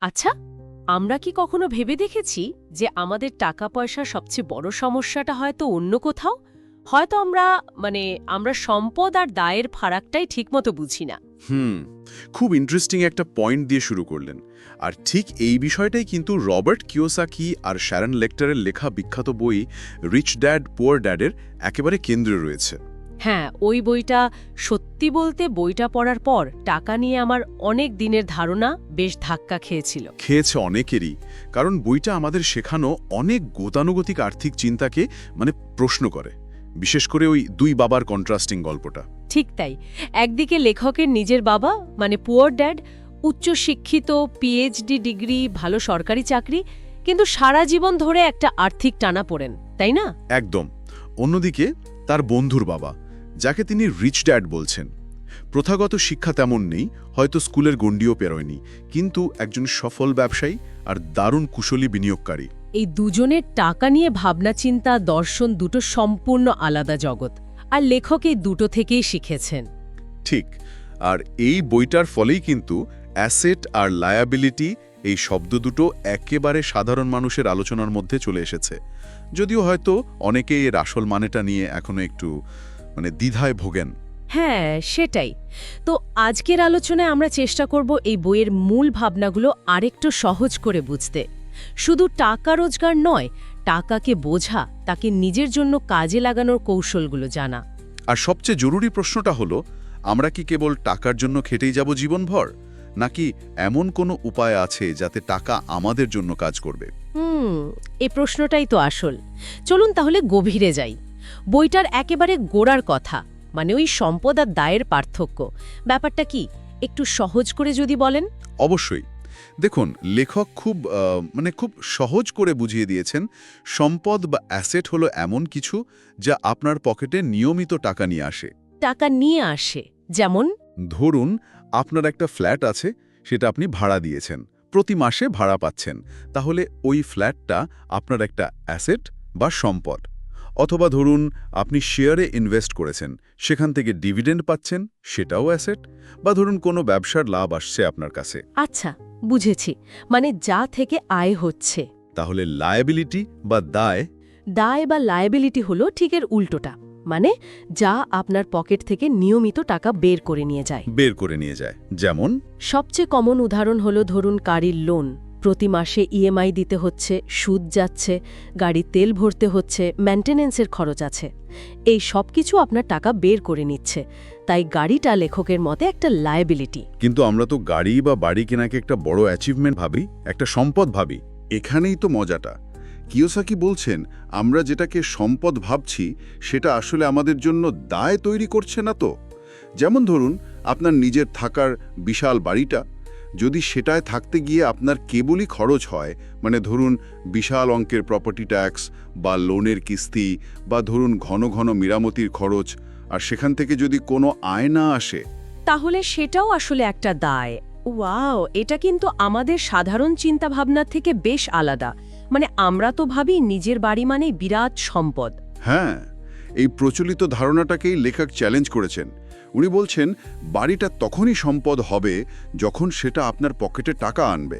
আচ্ছা, আমরা কি কখনো ভেবে দেখেছি যে আমাদের টাকা পয়সার সবচেয়ে বড় সমস্যাটা হয়তো অন্য কোথাও? হয়তো আমরা সম্পদ আর দায়ের ফারাকটাই ঠিকমতো বুঝি না। হুম খুব ইন্টারেস্টিং একটা পয়েন্ট দিয়ে শুরু করলেন। আর ঠিক এই বিষয়টাই কিন্তু রবার্ট কিওসাকি আর শ্যারন লেক্টারের লেখা বিখ্যাত বই রিচ ড্যাড পুয়ার ড্যাডের একেবারে কেন্দ্রে রয়েছে। হ্যাঁ, ওই বইটা সত্যি বলতে বইটা পড়ার পর টাকা নিয়ে আমার অনেক দিনের ধারণা বেশ ধাক্কা খেয়েছিল। খেয়েছে অনেকেরই, কারণ বইটা আমাদের শেখানো অনেক গতানুগতিক আর্থিক চিন্তাকে প্রশ্ন করে, বিশেষ করে ওই দুই বাবার কন্ট্রাস্টিং গল্পটা। ঠিক তাই। একদিকে লেখকের নিজের বাবা পুয়ার ড্যাড, উচ্চশিক্ষিত, পিএইচডি ডিগ্রি, ভালো সরকারি চাকরি, কিন্তু সারা জীবন ধরে একটা আর্থিক টানাপোড়েন, তাই না? একদম। অন্যদিকে তার বন্ধুর বাবা, যাকে তিনি রিচ ড্যাড বলছেন, প্রথাগত শিক্ষা তেমন নেই, হয়তো স্কুলের গণ্ডিও পেরোয়নি, কিন্তু একজন সফল ব্যবসায়ী আর দারুণ কুশলী বিনিয়োগকারী। এই দুজনের টাকা নিয়ে ভাবনা চিন্তা, দর্শন দুটো সম্পূর্ণ আলাদা জগৎ, আর লেখক এই দুটো থেকেই শিখেছেন। ঠিক। আর এই বইটার ফলেই কিন্তু অ্যাসেট আর লায়াবিলিটি এই শব্দ দুটো একেবারে সাধারণ মানুষের আলোচনার মধ্যে চলে এসেছে, যদিও হয়তো অনেকেই এর আসল মানেটা নিয়ে এখনো একটু দ্বিধায় ভোগেন। হ্যাঁ, সেটাই। তো আজকের আলোচনায় আমরা চেষ্টা করব এই বইয়ের মূল ভাবনাগুলো আরেকটু সহজ করে বুঝতে। শুধু টাকা রোজগার নয়, টাকাকে বোঝা, তাকে নিজের জন্য কাজে লাগানোর কৌশলগুলো জানা। আর সবচেয়ে জরুরি প্রশ্নটা হলো, আমরা কি কেবল টাকার জন্য খেটেই যাব জীবনভর, নাকি এমন কোনো উপায় আছে যাতে টাকা আমাদের জন্য কাজ করবে? এই প্রশ্নটাই তো আসল। চলুন তাহলে গভীরে যাই। বইটার একেবারে গোড়ার কথা, ওই সম্পদ আর দায়ের পার্থক্য, ব্যাপারটা কি একটু সহজ করে যদি বলেন। অবশ্যই। দেখুন, লেখক খুব সহজ করে বুঝিয়ে দিয়েছেন, সম্পদ বা অ্যাসেট হলো এমন কিছু যা আপনার পকেটে নিয়মিত টাকা নিয়ে আসে। টাকা নিয়ে আসে যেমন? ধরুন, আপনার একটা ফ্ল্যাট আছে, সেটা আপনি ভাড়া দিয়েছেন, প্রতি মাসে ভাড়া পাচ্ছেন, তাহলে ওই ফ্ল্যাটটা আপনার একটা অ্যাসেট বা সম্পদ। অথবা ধরুন, আপনি শেয়ারে ইনভেস্ট করেছেন, সেখান থেকে ডিভিডেন্ড পাচ্ছেন, সেটাও অ্যাসেট। বা ধরুন কোনো ব্যবসার লাভ আসছে আপনার কাছে। আচ্ছা, বুঝেছি, যা থেকে আয় হচ্ছে। তাহলে লায়াবিলিটি বা দায়? দায় বা লায়াবিলিটি হলো ঠিক এর উল্টোটা, যা আপনার পকেট থেকে নিয়মিত টাকা বের করে নিয়ে যায়। যেমন? সবচেয়ে কমন উদাহরণ হলো ধরুন গাড়ির লোন। প্রতি মাসে ইএমআই দিতে হচ্ছে, সুদ যাচ্ছে, গাড়ির তেল ভরতে হচ্ছে, মেইনটেনেন্সের খরচ আছে। এই সব কিছু আপনার টাকা বের করে নিচ্ছে, তাই গাড়িটা লেখকের মতে একটা লায়াবিলিটি। কিন্তু আমরা তো গাড়ি বা বাড়ি কেনাকে একটা বড় অ্যাচিভমেন্ট ভাবি, একটা সম্পদ ভাবি। এখানেই তো মজাটা। কিওসাকি বলছেন, আমরা যেটাকে সম্পদ ভাবছি সেটা আসলে আমাদের জন্য দায় তৈরি করছে না তো। যেমন ধরুন, আপনার নিজের থাকার বিশাল বাড়িটা, যদি সেটায় থাকতে গিয়ে আপনার কেবলই খরচ হয়, ধরুন বিশাল অঙ্কের প্রপার্টি ট্যাক্স বা লোনের কিস্তি, বা ধরুন ঘন ঘন মেরামতির খরচ, আর সেখান থেকে যদি কোনো আয় না আসে, তাহলে সেটাও আসলে একটা দায়। ওয়াও, এটা কিন্তু আমাদের সাধারণ চিন্তাভাবনা থেকে বেশ আলাদা। আমরা তো ভাবি নিজের বাড়ি মানেই বিরাট সম্পদ। হ্যাঁ, এই প্রচলিত ধারণাটাকেই লেখক চ্যালেঞ্জ করেছেন। উনি বলছেন, বাড়িটা তখনই সম্পদ হবে যখন সেটা আপনার পকেটে টাকা আনবে।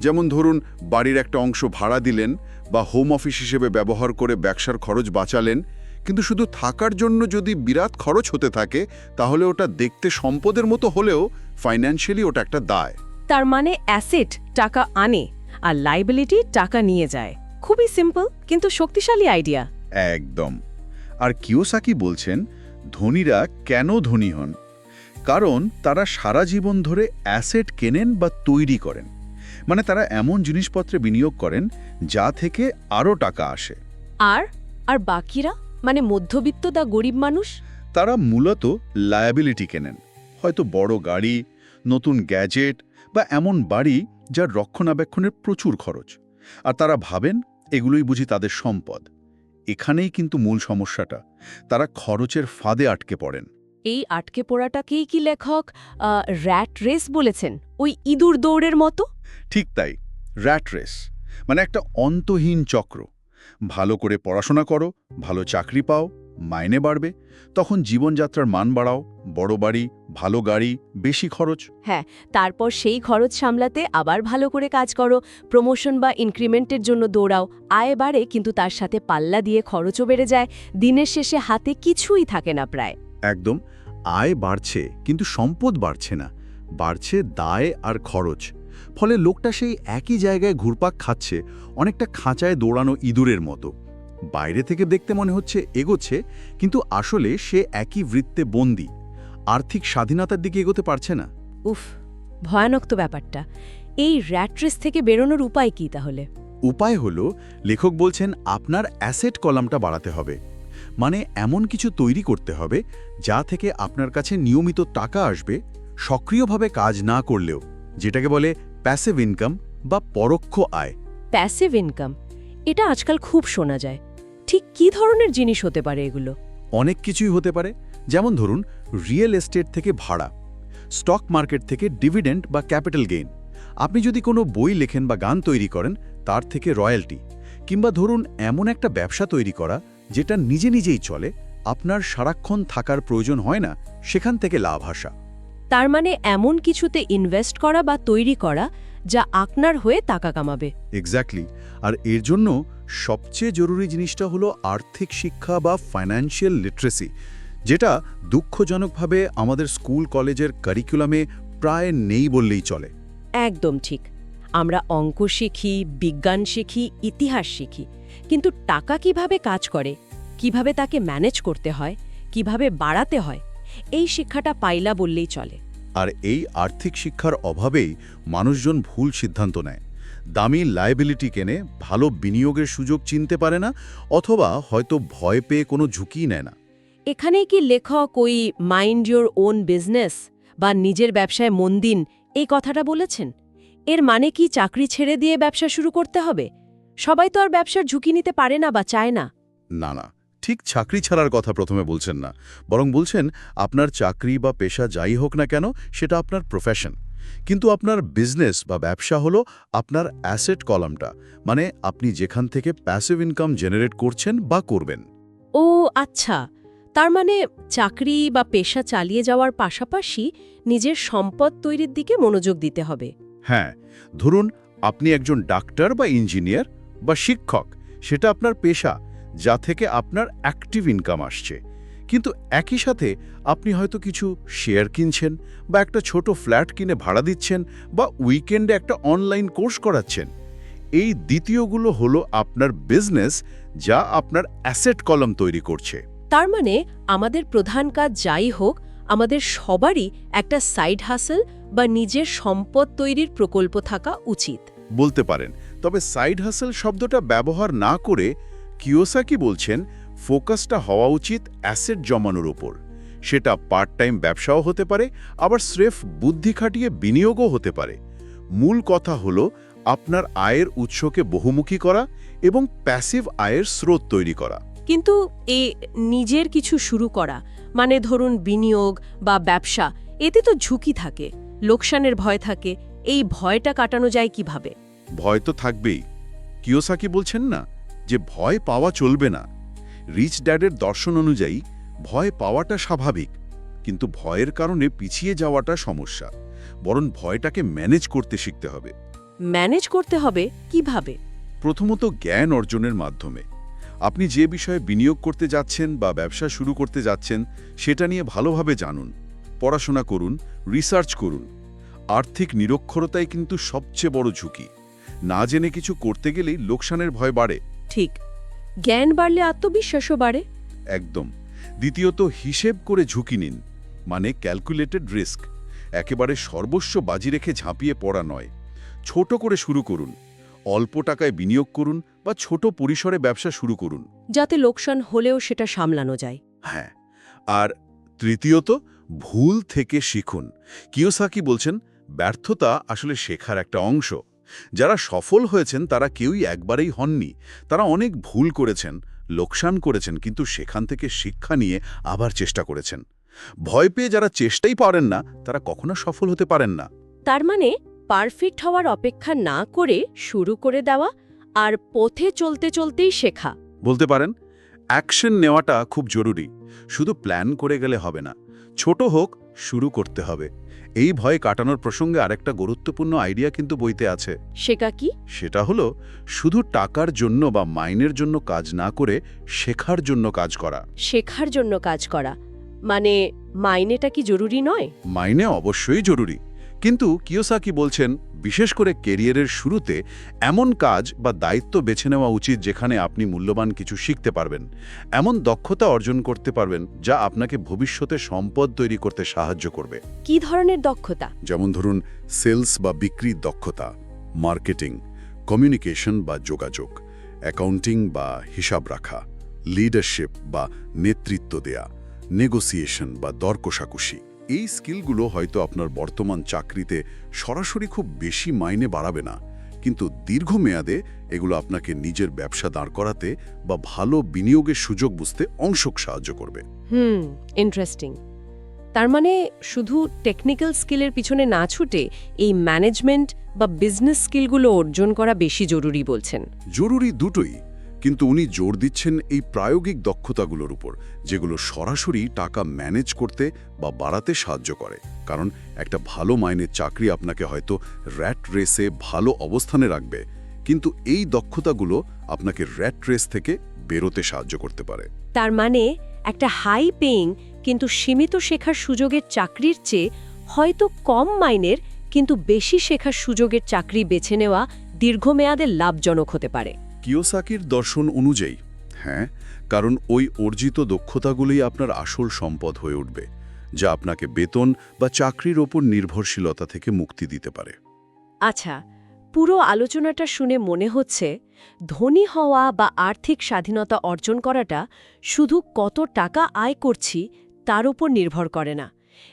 যেমন ধরুন, বাড়ির একটা অংশ ভাড়া দিলেন বা হোম অফিস হিসেবে ব্যবহার করে ব্যবসার খরচ বাঁচালেন, কিন্তু শুধু থাকার জন্য যদি বিরাট খরচ হতে থাকে, তাহলে ওটা দেখতে সম্পদের মতো হলেও ফাইন্যান্সিয়ালি ওটা একটা দায়। তার অ্যাসেট টাকা আনে আর লায়াবিলিটি টাকা নিয়ে যায়। খুবই সিম্পল কিন্তু শক্তিশালী আইডিয়া। একদম। আর কিওসাকি বলছেন, ধনীরা কেন ধনী হন? কারণ তারা সারা জীবন ধরে অ্যাসেট কেনেন বা তৈরি করেন। তারা এমন জিনিসপত্রে বিনিয়োগ করেন যা থেকে আরও টাকা আসে। আর আর বাকিরা, মধ্যবিত্ত বা গরিব মানুষ, তারা মূলত লায়াবিলিটি কেনেন, হয়তো বড় গাড়ি, নতুন গ্যাজেট বা এমন বাড়ি যার রক্ষণাবেক্ষণের প্রচুর খরচ। আর তারা ভাবেন এগুলোই বুঝি তাদের সম্পদ। এখানেই কিন্তু মূল সমস্যাটা, তারা খরচের ফাঁদে আটকে পড়েন। এই আটকে পড়াটাকেই কি লেখক র্যাট রেস বলেছেন, ওই ইঁদুর দৌড়ের মতো? ঠিক তাই, র্যাট রেস, একটা অন্তহীন চক্র। ভালো করে পড়াশোনা করো, ভালো চাকরি পাও, মাইনে বাড়বে, তখন জীবনযাত্রার মান বাড়াও, বড় বাড়ি, ভালো গাড়ি, বেশি খরচ। হ্যাঁ, তারপর সেই খরচ সামলাতে আবার ভালো করে কাজ করো, প্রমোশন বা ইনক্রিমেন্টের জন্য দৌড়াও, আয় বাড়ে কিন্তু তার সাথে পাল্লা দিয়ে খরচও বেড়ে যায়, দিনের শেষে হাতে কিছুই থাকে না প্রায়। একদম, আয় বাড়ছে কিন্তু সম্পদ বাড়ছে না, বাড়ছে দায় আর খরচ। ফলে লোকটা সেই একই জায়গায় ঘুরপাক খাচ্ছে, অনেকটা খাঁচায় দৌড়ানো ইঁদুরের মতো। বাইরে থেকে দেখতে মনে হচ্ছে এগোচ্ছে, কিন্তু আসলে সে একই বৃত্তে বন্দী, আর্থিক স্বাধীনতার দিকে এগোতে পারছে না। উফ, ভয়ানক তো ব্যাপারটা। এই র্যাট রেস থেকে বেরোনোর উপায় কি তাহলে? উপায় হলো, লেখক বলছেন আপনার অ্যাসেট কলামটা বাড়াতে হবে। মানে এমন কিছু তৈরি করতে হবে যা থেকে আপনার কাছে নিয়মিত টাকা আসবে, সক্রিয়ভাবে কাজ না করলেও, যেটাকে বলে প্যাসিভ ইনকাম বা পরোক্ষ আয়। প্যাসিভ ইনকাম, এটা আজকাল খুব শোনা যায়। ঠিক কী ধরনের জিনিস হতে পারে এগুলো? অনেক কিছুই হতে পারে, যেমন ধরুন রিয়েল এস্টেট থেকে ভাড়া, স্টক মার্কেট থেকে ডিভিডেন্ড বা ক্যাপিটাল গেইন, আপনি যদি কোনো বই লেখেন বা গান তৈরি করেন তার থেকে রয়্যালটি, কিংবা ধরুন এমন একটা ব্যবসা তৈরি করা যেটা নিজে নিজেই চলে, আপনার সারাক্ষণ থাকার প্রয়োজন হয় না, সেখান থেকে লাভ আসা। তার মানে এমন কিছুতে ইনভেস্ট করা বা তৈরি করা যা আপনার হয়ে টাকা কামাবে। এক্স্যাক্টলি। আর এর জন্য সবচেয়ে জরুরি জিনিসটা হলো আর্থিক শিক্ষা বা ফাইন্যান্সিয়াল লিটারেসি, যেটা দুঃখজনকভাবে আমাদের স্কুল কলেজের কারিকুলামে প্রায় নেই বললেই চলে। একদম ঠিক। আমরা অঙ্ক শিখি, বিজ্ঞান শিখি, ইতিহাস শিখি, কিন্তু টাকা কিভাবে কাজ করে, কিভাবে তাকে ম্যানেজ করতে হয়, কিভাবে বাড়াতে হয়, এই শিক্ষাটা পাইলা বললেই চলে। আর এই আর্থিক শিক্ষার অভাবেই মানুষজন ভুল সিদ্ধান্ত নেয়, দামি লায়াবিলিটি কেনে, ভালো বিনিয়োগের সুযোগ চিনতে পারে না, অথবা হয়তো ভয় পেয়ে কোনো ঝুঁকি নেয় না। এখানেই কি লেখক ওই মাইন্ড ইয়োর ওন বিজনেস বা নিজের ব্যবসায় মন দিন এই কথাটা বলেছেন? এর মানে কি চাকরি ছেড়ে দিয়ে ব্যবসা শুরু করতে হবে? সবাই তো আর ব্যবসার ঝুঁকি নিতে পারে না বা চায় না। না না, ঠিক চাকরি ছাড়ার কথা প্রথমে বলছেন না, বরং বলছেন আপনার চাকরি বা পেশা যাই হোক না কেন সেটা আপনার প্রফেশন, কিন্তু আপনার বিজনেস বা ব্যবসা হলো আপনার অ্যাসেট কলামটা, মানে আপনি যেখান থেকে প্যাসিভ ইনকাম জেনারেট করছেন বা করবেন। ও আচ্ছা, তার মানে চাকরি বা পেশা চালিয়ে যাওয়ার পাশাপাশি নিজের সম্পদ তৈরির দিকে মনোযোগ দিতে হবে। হ্যাঁ, ধরুন আপনি একজন ডাক্তার বা ইঞ্জিনিয়ার বা শিক্ষক, সেটা আপনার পেশা, যা থেকে আপনার অ্যাক্টিভ ইনকাম আসছে, কিন্তু একই সাথে আপনি হয়তো কিছু শেয়ার কিনছেন বা একটা ছোট ফ্ল্যাট কিনে ভাড়া দিচ্ছেন বা উইকেন্ডে একটা অনলাইন কোর্স করাচ্ছেন। এই দ্বিতীয়গুলো হলো আপনার বিজনেস, যা আপনার অ্যাসেট কলাম তৈরি করছে। তার মানে আমাদের প্রধান কাজ যাই হোক, আমাদের সবারই একটা সাইড হাসেল বা নিজের সম্পদ তৈরির প্রকল্প থাকা উচিত বলতে পারেন। তবে সাইড হাসেল শব্দটা ব্যবহার না করে কিওসাকি বলছেন ফোকাসটা হওয়া উচিত অ্যাসেট জমানোর উপর। সেটা পার্ট টাইম ব্যবসাও হতে পারে, আবার স্রেফ বুদ্ধি খাটিয়ে বিনিয়োগও হতে পারে। মূল কথা হলো আপনার আয়ের উৎসকে বহুমুখী করা এবং প্যাসিভ আয়ের স্রোত তৈরি করা। কিন্তু এই নিজের কিছু শুরু করা, মানে ধরুন বিনিয়োগ বা ব্যবসা, এতে তো ঝুঁকি থাকে, লোকসানের ভয় থাকে। এই ভয়টা কাটানো যায় কিভাবে? ভয় তো থাকবেই। কিওসাকি বলছেন না যে ভয় পাওয়া চলবে না। রিচ ড্যাডের দর্শন অনুযায়ী ভয় পাওয়াটা স্বাভাবিক, কিন্তু ভয়ের কারণে পিছিয়ে যাওয়াটা সমস্যা। বরং ভয়টাকে ম্যানেজ করতে শিখতে হবে। ম্যানেজ করতে হবে কিভাবে? প্রথমত জ্ঞান অর্জনের মাধ্যমে। আপনি যে বিষয়ে বিনিয়োগ করতে যাচ্ছেন বা ব্যবসা শুরু করতে যাচ্ছেন সেটা নিয়ে ভালোভাবে জানুন, পড়াশোনা করুন, রিসার্চ করুন। আর্থিক নিরক্ষরতাই কিন্তু সবচেয়ে বড় ঝুঁকি। না জেনে কিছু করতে গেলেই লোকসানের ভয় বাড়ে। ঠিক, জ্ঞান বাড়লে আত্মবিশ্বাসও বাড়ে। একদম। দ্বিতীয়ত হিসেব করে ঝুঁকি নিন, মানে ক্যালকুলেটেড রিস্ক। একেবারে সর্বস্ব বাজি রেখে ঝাঁপিয়ে পড়া নয়। ছোট করে শুরু করুন, অল্প টাকায় বিনিয়োগ করুন বা ছোট পরিসরে ব্যবসা শুরু করুন, যাতে লোকসান হলেও সেটা সামলানো যায়। হ্যাঁ। আর তৃতীয়ত ভুল থেকে শিখুন। কিওসাকি বলছেন ব্যর্থতা আসলে শেখার একটা অংশ। যারা সফল হয়েছেন তারা কেউই একবারেই হননি, তারা অনেক ভুল করেছেন, লোকসান করেছেন, কিন্তু সেখান থেকে শিক্ষা নিয়ে আবার চেষ্টা করেছেন। ভয় পেয়ে যারা চেষ্টাই পারেন না তারা কখনো সফল হতে পারেন না। তার মানে পারফেক্ট হওয়ার অপেক্ষা না করে শুরু করে দেওয়া আর পথে চলতে চলতেই শেখা। বলতে পারেন অ্যাকশন নেওয়াটা খুব জরুরি। শুধু প্ল্যান করে গেলে হবে না, ছোট হোক শুরু করতে হবে। এই ভয় কাটানোর প্রসঙ্গে আরেকটা গুরুত্বপূর্ণ আইডিয়া কিন্তু বইতে আছে। সেটা কি? সেটা হলো শুধু টাকার জন্য বা মাইনের জন্য কাজ না করে শেখার জন্য কাজ করা। শেখার জন্য কাজ করা মানে মাইনেটা কি জরুরি নয়? মাইনে অবশ্যই জরুরি, কিন্তু কিওসাকি বলছেন বিশেষ করে কেরিয়ারের শুরুতে এমন কাজ বা দায়িত্ব বেছে নেওয়া উচিত যেখানে আপনি মূল্যবান কিছু শিখতে পারবেন, এমন দক্ষতা অর্জন করতে পারবেন যা আপনাকে ভবিষ্যতে সম্পদ তৈরি করতে সাহায্য করবে। কি ধরনের দক্ষতা? যেমন ধরুন সেলস বা বিক্রির দক্ষতা, মার্কেটিং, কমিউনিকেশন বা যোগাযোগ, অ্যাকাউন্টিং বা হিসাব রাখা, লিডারশিপ বা নেতৃত্ব দেয়া, নেগোসিয়েশন বা দর কষাকষি। এই স্কিলগুলো হয়তো আপনার বর্তমান চাকরিতে সরাসরি খুব বেশি মাইনে বাড়াবে না, কিন্তু দীর্ঘমেয়াদে এগুলো আপনাকে নিজের ব্যবসা দাঁড় করাতে বা ভালো বিনিয়োগের সুযোগ বুঝতে অংশক সাহায্য করবে। ইন্টারেস্টিং। তার মানে শুধু টেকনিক্যাল স্কিলের পিছনে না ছুটে এই ম্যানেজমেন্ট বা বিজনেস স্কিলগুলো অর্জন করা বেশি জরুরি বলছেন। জরুরি দুটোই, কিন্তু উনি জোর দিচ্ছেন এই প্রায়োগিক দক্ষতাগুলোর উপর, যেগুলো সরাসরি টাকা ম্যানেজ করতে বা বাড়াতে সাহায্য করে। কারণ একটা ভালো মাইনের চাকরি আপনাকে হয়তো র্যাট রেসে ভালো অবস্থানে রাখবে, কিন্তু এই দক্ষতাগুলো আপনাকে র্যাট রেস থেকে বেরোতে সাহায্য করতে পারে। তার মানে একটা হাই পেইং কিন্তু সীমিত শেখার সুযোগের চাকরির চেয়ে হয়তো কম মাইনের কিন্তু বেশি শেখার সুযোগের চাকরি বেছে নেওয়া দীর্ঘমেয়াদে লাভজনক হতে পারে। কিওসাকির দর্শন অনুযায়ী হ্যাঁ, কারণ ওই অর্জিত দক্ষতাগুলোই আপনার আসল সম্পদ হয়ে উঠবে, যা আপনাকে বেতন বা চাকরির ওপর নির্ভরশীলতা থেকে মুক্তি দিতে পারে। আচ্ছা, পুরো আলোচনাটা শুনে মনে হচ্ছে ধনী হওয়া বা আর্থিক স্বাধীনতা অর্জন করাটা শুধু কত টাকা আয় করছি তার উপর নির্ভর করে না,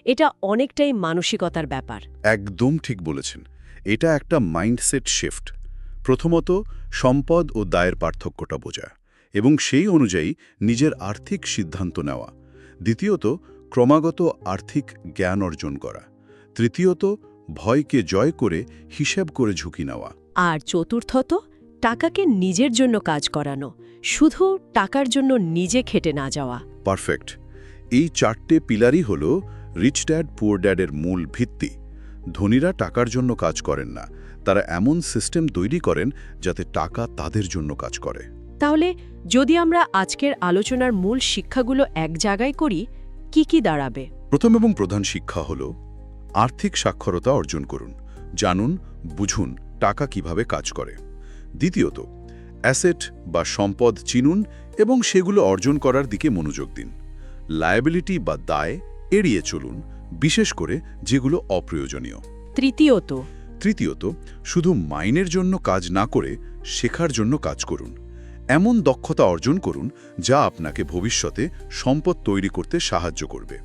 এটা অনেকটাই মানসিকতার ব্যাপার। একদম ঠিক বলেছেন, এটা একটা মাইন্ডসেট শিফট। প্রথমত সম্পদ ও দায়ের পার্থক্যটা বোঝা এবং সেই অনুযায়ী নিজের আর্থিক সিদ্ধান্ত নেওয়া। দ্বিতীয়ত ক্রমাগত আর্থিক জ্ঞান অর্জন করা। তৃতীয়ত ভয়কে জয় করে হিসেব করে ঝুঁকি নেওয়া। আর চতুর্থত টাকাকে নিজের জন্য কাজ করানো, শুধু টাকার জন্য নিজে খেটে না যাওয়া। পারফেক্ট। এই চারটে পিলারই হল রিচ ড্যাড পুয়ার ড্যাডের মূল ভিত্তি। ধনীরা টাকার জন্য কাজ করেন না, তারা এমন সিস্টেম তৈরি করেন যাতে টাকা তাদের জন্য কাজ করে। তাহলে যদি আমরা আজকের আলোচনার মূল শিক্ষাগুলো এক জায়গায় করি, কি কি দাঁড়াবে? প্রথম এবং প্রধান শিক্ষা হল আর্থিক সাক্ষরতা অর্জন করুন, জানুন বুঝুন টাকা কিভাবে কাজ করে। দ্বিতীয়ত অ্যাসেট বা সম্পদ চিনুন এবং সেগুলো অর্জন করার দিকে মনোযোগ দিন। লায়াবিলিটি বা দায় এড়িয়ে চলুন, বিশেষ করে যেগুলো অপ্রয়োজনীয়। তৃতীয়ত শুধু মাইনের জন্য কাজ না করে শেখার জন্য কাজ করুন। এমন দক্ষতা অর্জন করুন যা আপনাকে ভবিষ্যতে সম্পদ তৈরি করতে সাহায্য করবে।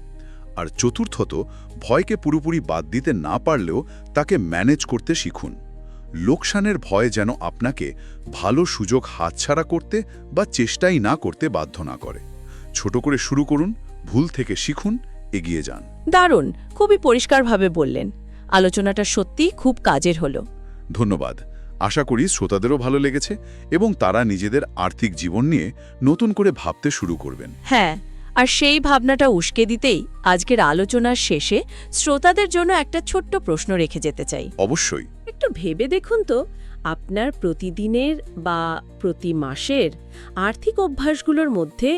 আর চতুর্থত ভয়কে পুরোপুরি বাদ দিতে না পারলেও তাকে ম্যানেজ করতে শিখুন। লোকসানের ভয় যেন আপনাকে ভালো সুযোগ হাতছাড়া করতে বা চেষ্টাই না করতে বাধ্য না করে। ছোট করে শুরু করুন, ভুল থেকে শিখুন, এগিয়ে যান। দারুণ, খুবই পরিষ্কারভাবে বললেন। আলোচনাটা সত্যিই খুব কাজের হলো। ধন্যবাদ। আশা করি শ্রোতাদেরও ভালো লেগেছে এবং তারা নিজেদের আর্থিক জীবন নিয়ে নতুন করে ভাবতে শুরু করবেন। হ্যাঁ, আর সেই ভাবনাটা উস্কে দিতেই আজকের আলোচনার শেষে শ্রোতাদের জন্য একটা ছোট্ট প্রশ্ন রেখে যেতে চাই। অবশ্যই। একটু ভেবে দেখুন তো, আপনার প্রতিদিনের বা প্রতি মাসের আর্থিক অভ্যাসগুলোর মধ্যে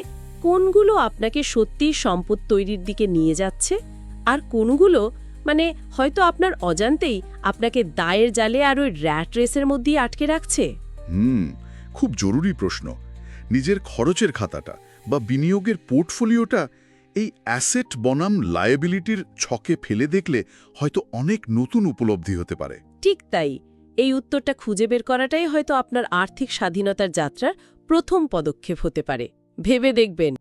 কোনগুলো আপনাকে সত্যি সম্পদ তৈরির দিকে নিয়ে যাচ্ছে, আর কোনগুলো হয়তো আপনার অজান্তেই আপনাকে দায়ের জালে আর ওই র্যাট রেসের মধ্যেই আটকে রাখছে। খুব জরুরি প্রশ্ন। নিজের খরচের খাতাটা বা বিনিয়োগের পোর্টফোলিওটা এই অ্যাসেট বনাম লায়াবিলিটির ছকে ফেলে দেখলে হয়তো অনেক নতুন উপলব্ধি হতে পারে। ঠিক তাই, এই উত্তরটা খুঁজে বের করাটাই হয়তো আপনার আর্থিক স্বাধীনতার যাত্রার প্রথম পদক্ষেপ হতে পারে। ভেবে দেখবেন।